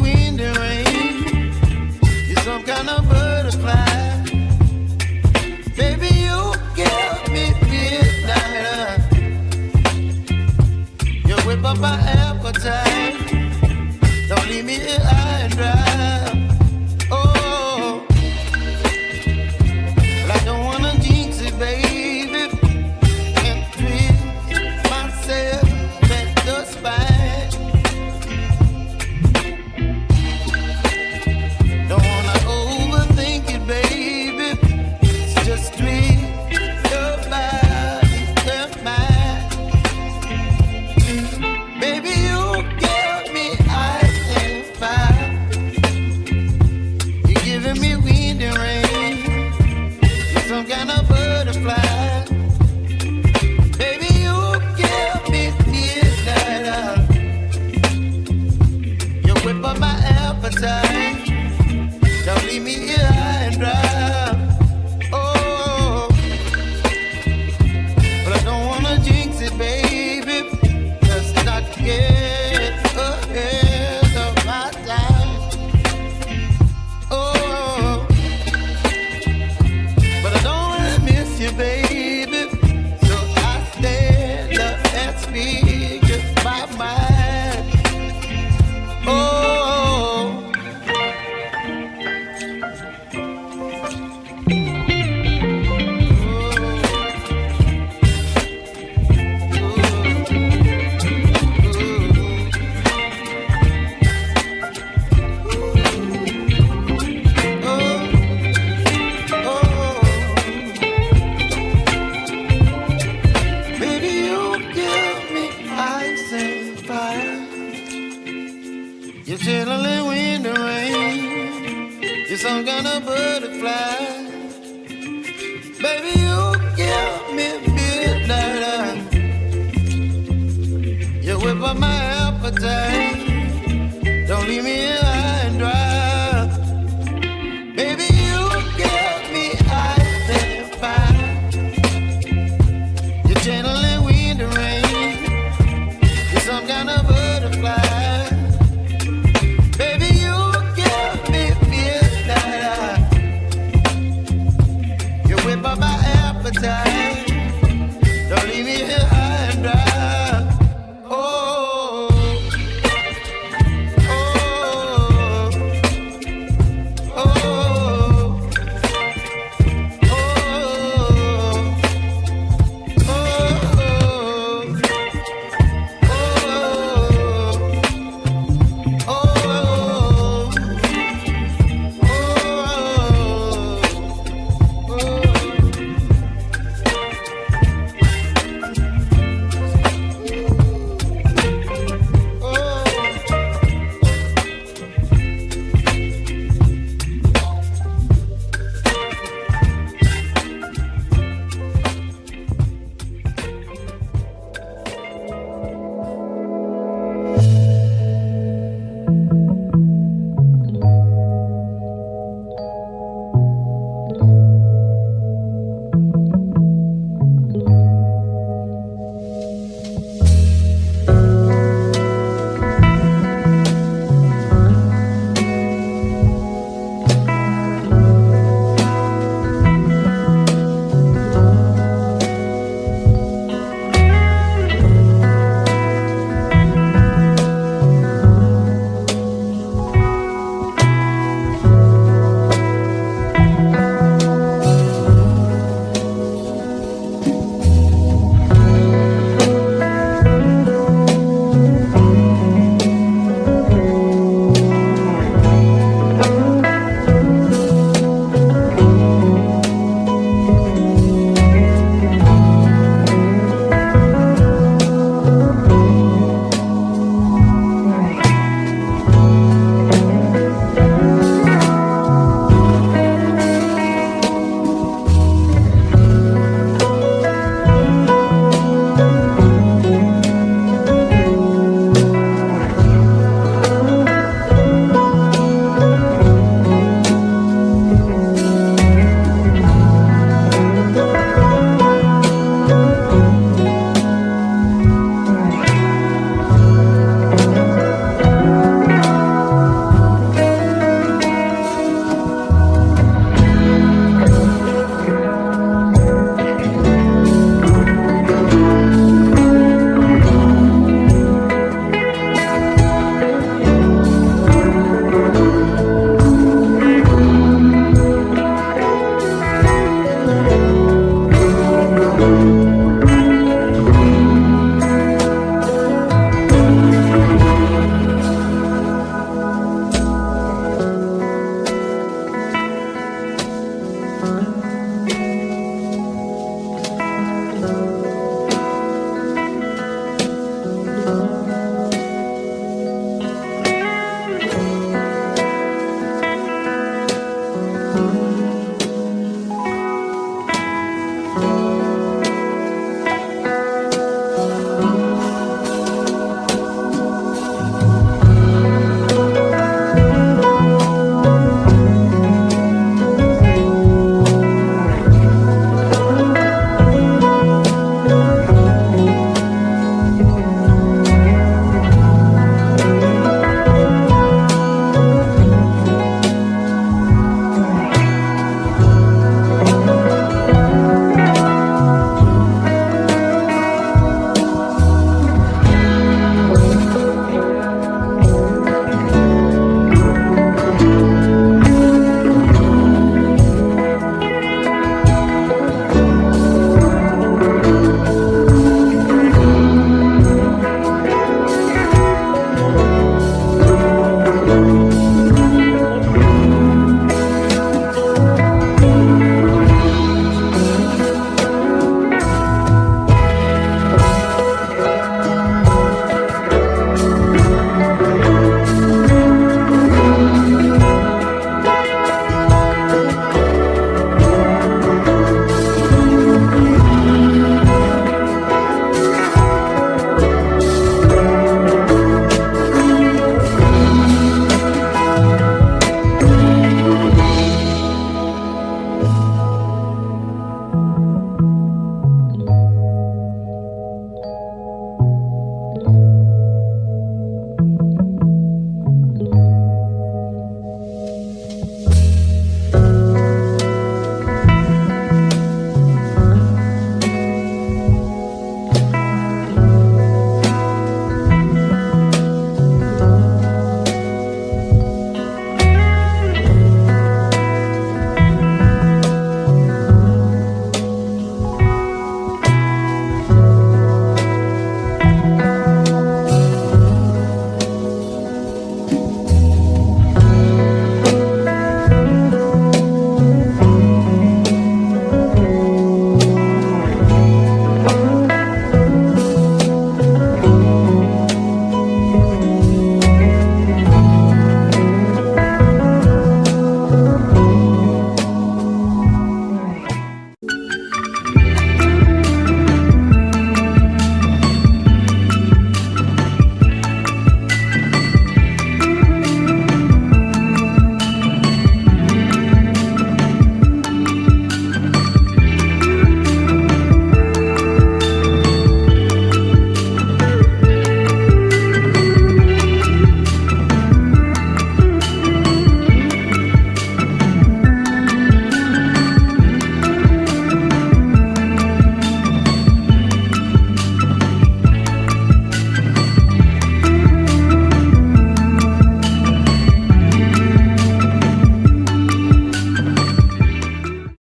wind and rain. You're some kind of butterfly. Baby, you give me midnight. You whip up my appetite. Don't leave me here high and dry. Oh, well, I don't wanna jinx it, baby. Can't twist myself at the spine. Don't wanna overthink it, baby. It's just twist your body and mine. Baby, you give me ice and fire. You're giving me wind and rain. You're some kind of butterfly. Baby, you give me midnight. You whip up my appetite. Don't leave me here high and dry. Oh, but I don't wanna jinx it, baby. Just not get ahead of my time. Oh, but I don't wanna miss you, baby. So I stand up and speak just my mind. Oh. Baby, you give me ice and fire. You're chilling wind and rain. You're some kind of butterfly. Baby, you give me midnight. You whip up my appetite. Don't leave me